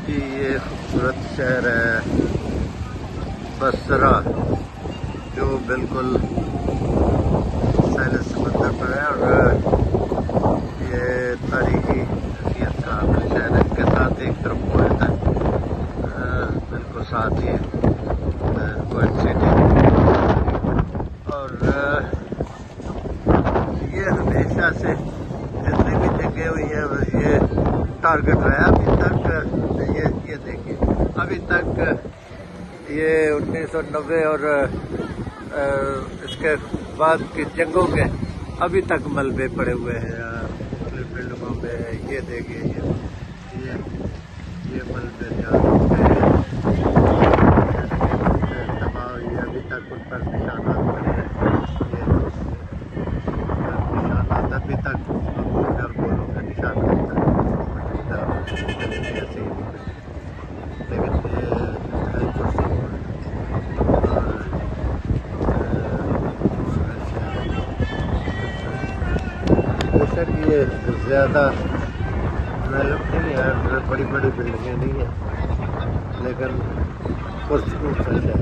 कि ये खूबसूरत शहर है बसरा, जो बिल्कुल साहिल समंदर पर है। और ये तारीखी हैसियत का शहर है। इसके साथ एक तरफ कोयत है, बिल्कुल साथ ही कोयत सिटी। और ये हमेशा से जितनी भी जगह हुई है ये टारगेट रहा है अभी तक। ये देखिए, अभी तक ये 1990 और इसके बाद की जंगों के अभी तक मलबे पड़े हुए हैं बिल्डिंगों में। ये देखिए, ये मलबे तबाह हुई है, अभी तक उन पर निशानात पड़े हैं। ये निशानात अभी तक गोलों के निशानात बेशक ये ज़्यादा डेवलप नहीं है, बड़ी बड़ी बिल्डिंगें नहीं है, लेकिन पुरसकून सा शहर।